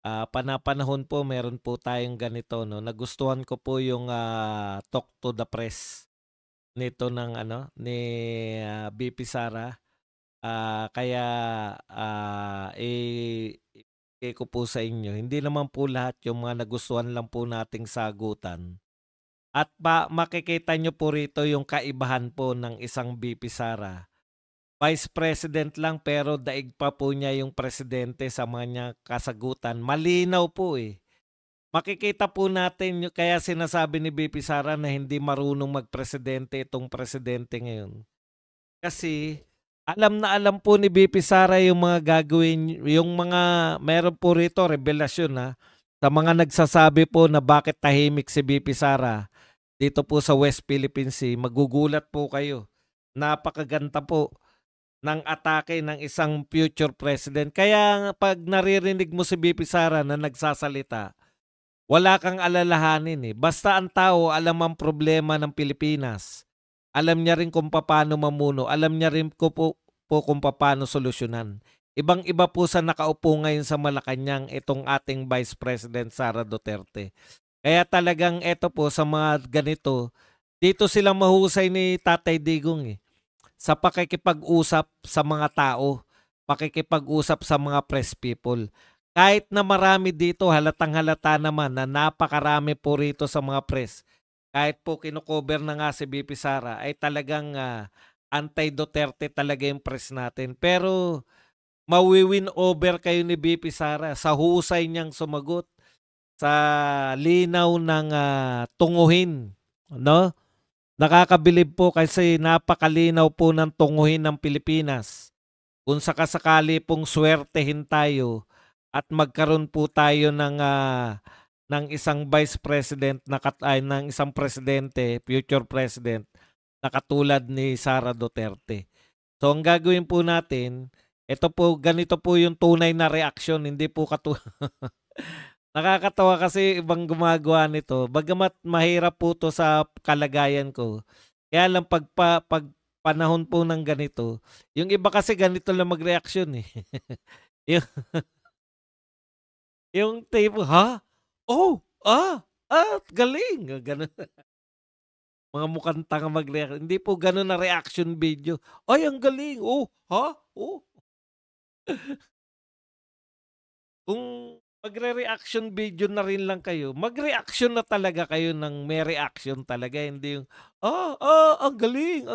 Panapanahon po meron po tayong ganito 'no, nagustuhan ko po yung, talk to the press nito ng ano, ni, VP Sara. Kaya, ibigay ko po sa inyo, hindi naman po lahat yung mga nagustuhan lang po nating sagutan at makikita niyo po rito yung kaibahan po ng isang VP Sara. Vice President lang pero daig pa po niya yung presidente sa mga niyang kasagutan. Malinaw po, eh. Makikita po natin kaya sinasabi ni VP Sara na hindi marunong magpresidente itong presidente ngayon. Kasi alam na alam po ni VP Sara yung mga gagawin, yung mga meron po rito revelasyon, sa mga nagsasabi po na bakit tahimik si VP Sara dito po sa West Philippine Sea, magugulat po kayo. Napakaganda po ng atake ng isang future president. Kaya pag naririnig mo si VP Sara na nagsasalita, wala kang alalahanin, eh. Basta ang tao alam ang problema ng Pilipinas. Alam niya rin kung paano mamuno. Alam niya rin po kung paano solusyonan. Ibang-iba po sa nakaupo ngayon sa Malacanang itong ating Vice President Sara Duterte. Kaya talagang eto po sa mga ganito, dito sila mahusay ni Tatay Digong, eh. Sa pakikipag-usap sa mga tao, pakikipag-usap sa mga press people. Kahit na marami dito, halatang-halata naman na napakarami po rito sa mga press. Kahit po kino-cover na nga si VP Sara, ay talagang anti-Duterte talaga yung press natin. Pero mawi-win over kayo ni VP Sara sa husay niyang sumagot, sa linaw ng tunguhin, no? Nakakabilib po kasi napakalinaw po ng tunguhin ng Pilipinas. Kung sakasakali pong swertehin tayo at magkaroon po tayo ng isang vice president ng isang presidente, future president na katulad ni Sara Duterte. So ang gagawin po natin, ito po ganito po yung tunay na reaksyon, hindi po nakakatawa kasi ibang gumagawa nito. Bagamat mahirap po 'to sa kalagayan ko. Kaya lang pag panahon po ng ganito, yung iba kasi ganito lang magreaksyon, eh. Yung yung tipo, "Ha? Oh, galing!" Gano'n. Mga mukhang tanga mag-react. Hindi po gano'n na reaction video. "Ay, ang galing! Oh, ha? Oh." Kung magre-reaction video na rin lang kayo, mag-reaction na talaga kayo ng may reaction talaga, hindi yung, ang galing,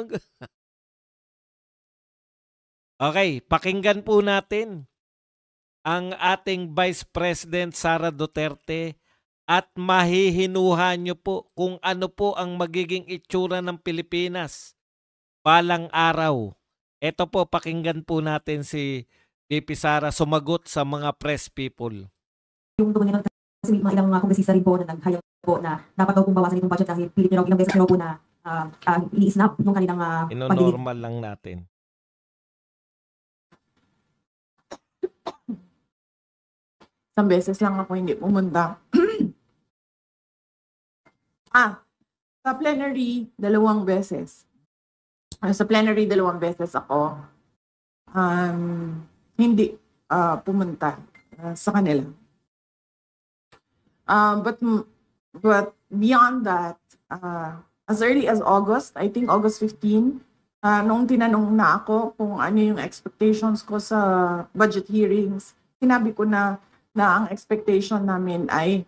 Okay, pakinggan po natin ang ating Vice President Sara Duterte at mahihinuha niyo po kung ano po ang magiging itsura ng Pilipinas balang araw. Ito po, pakinggan po natin si VP Sara sumagot sa mga press people. Yung tumanin kasi may mga ilang kongresista rin po na naghayag po na dapat daw pong bawasan itong budget dahil pilit nyo ilang beses nyo po na ini-snap yung kanilang pagdinig. Ino-normal lang natin. Isang beses lang ako hindi pumunta. Sa plenary, 2 beses. Sa plenary, 2 beses ako hindi pumunta sa kanila. But beyond that, as early as August, I think August 15, nung tinanong na ako kung ano yung expectations ko sa budget hearings, sinabi ko na ang expectation namin ay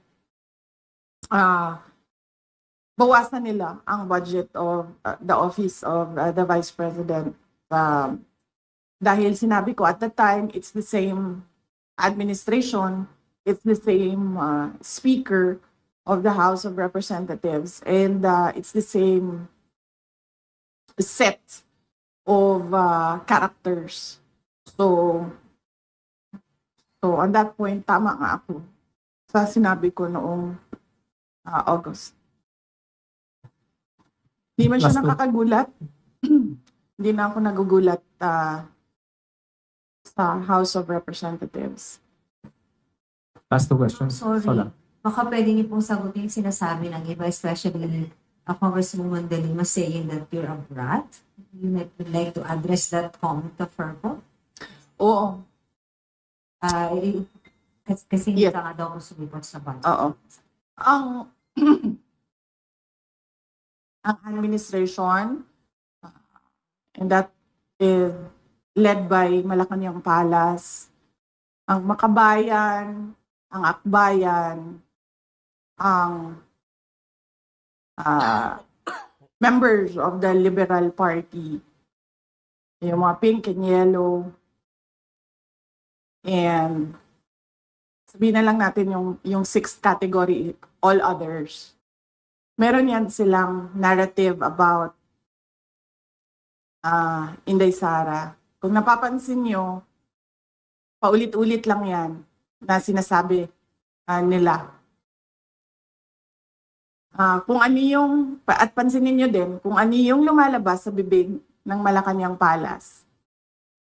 bawasan nila ang budget of the office of the Vice President. Dahil sinabi ko at the time, it's the same administration, it's the same Speaker of the House of Representatives, and it's the same set of characters. So on that point, tama nga ako sa sinabi ko noong August. Hindi man siya nakakagulat. Hindi na ako nagugulat sa House of Representatives. Last 2 questions. Sorry. Baka pwede niyo pong sagutin yung sinasabi ng iba, especially Congresswoman De Lima saying that you're a brat. You would like to address that comment of her po? Oo. Kasi Yes. hindi ka nga daw sumipot sa budget. Oo. Ang ang administration, and that is led by Malacanang Palas, ang Makabayan, ang Akbayan, ang members of the Liberal Party, yung mga pink and yellow, and sabihin na lang natin yung sixth category, all others. Meron yan silang narrative about Inday Sara. Kung napapansin nyo, paulit-ulit lang yan na sinasabi nila. Kung ano yung, at pansinin nyo din, kung ano yung lumalabas sa bibig ng Malacanang Palas,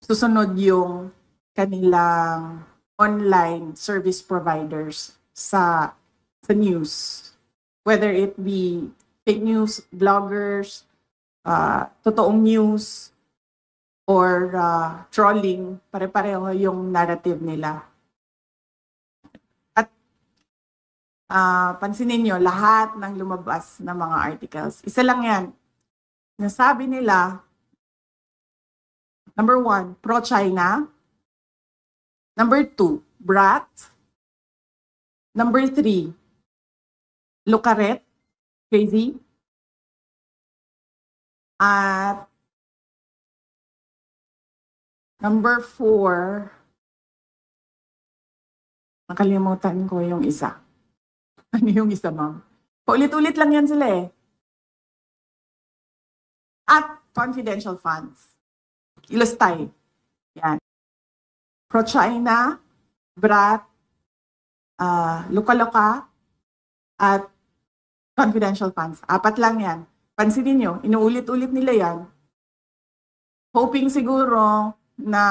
susunod yung kanilang online service providers sa news. Whether it be fake news, bloggers, totoong news, or trolling, pare-pareho yung narrative nila. At pansinin nyo, lahat ng lumabas na mga articles, isa lang yan. Nasabi nila, number 1, pro-China. Number 2, brat. Number 3, Lucaret, crazy. At number 4, nakalimutan ko yung isa. Ano yung isa, ma'am? Paulit-ulit lang yan sila eh. At confidential funds. Ilustay. Yan. Pro-China, brat, luka-luka, at confidential funds. 4 lang yan. Pansinin nyo, inuulit-ulit nila yan. Hoping siguro na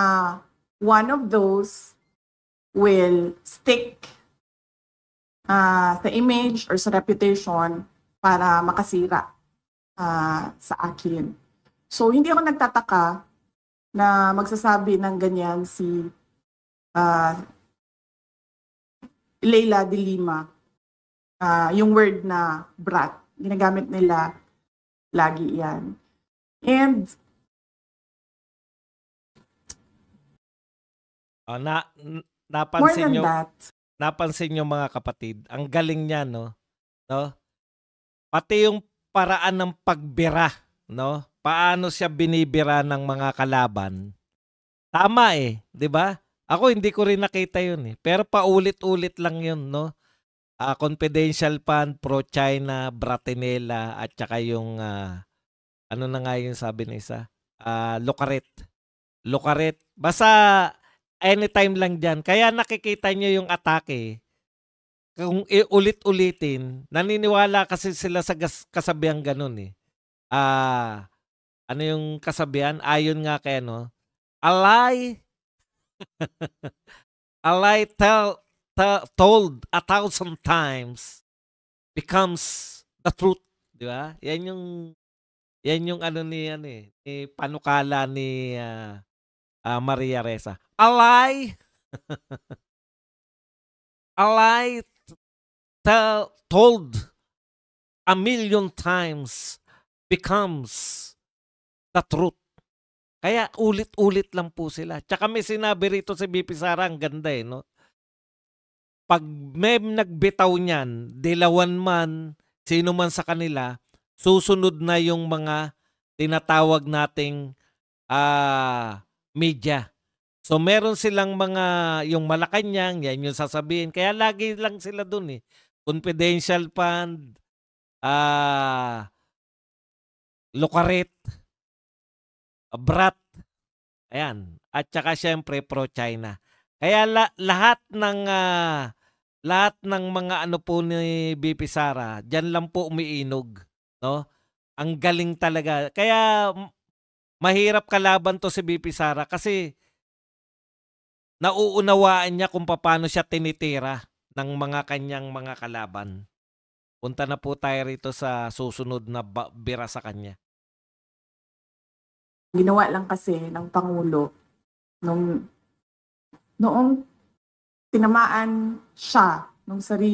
one of those will stick sa image or sa reputation para makasira sa akin. So, hindi ako nagtataka na magsasabi ng ganyan si Leila de Lima. Yung word na brat, ginagamit nila lagi yan. And more napansin than nyo, that, napansin nyo mga kapatid, ang galing niya, no? Pati yung paraan ng pagbira, no? Paano siya binibira ng mga kalaban. Tama eh, 'di ba? Ako hindi ko rin nakita 'yun eh. Pero paulit-ulit lang 'yun, no? Confidential fund, pro-China, Bratinela, at saka yung ano na nga yung sabi ng isa? Lucaret. Lucaret. Basta anytime lang dyan. Kaya nakikita nyo yung atake. Kung ulit-ulitin, naniniwala kasi sila sa kasabihan ganun eh. Ano yung kasabihan? Ayon nga kay ano? A lie told 1,000 times becomes the truth, di ba? Yan yung ano ni panukala ni Maria Ressa. A lie told 1,000,000 times becomes the truth. Kaya ulit-ulit lang po sila. Tsaka may sinabi rito si BP Sara, ang ganda eh, no? Pag may nagbitaw niyan, dilawan man, sino man sa kanila, susunod na yung mga tinatawag nating media. So meron silang mga, yung Malacanang, yan yung sasabihin. Kaya lagi lang sila dun eh. Confidential fund, Lucaret, brat, ayan. At saka syempre pro-China. Kaya lahat ng mga ano po ni BP Sara, diyan lang po umiinog, no? Ang galing talaga. Kaya mahirap kalaban to si BP Sara kasi nauunawaan niya kung paano siya tinitira ng mga kanyang mga kalaban. Punta na po tayo rito sa susunod na bira sa kanya. ginawa lang kasi ng Pangulo noong tinamaan siya nung sarili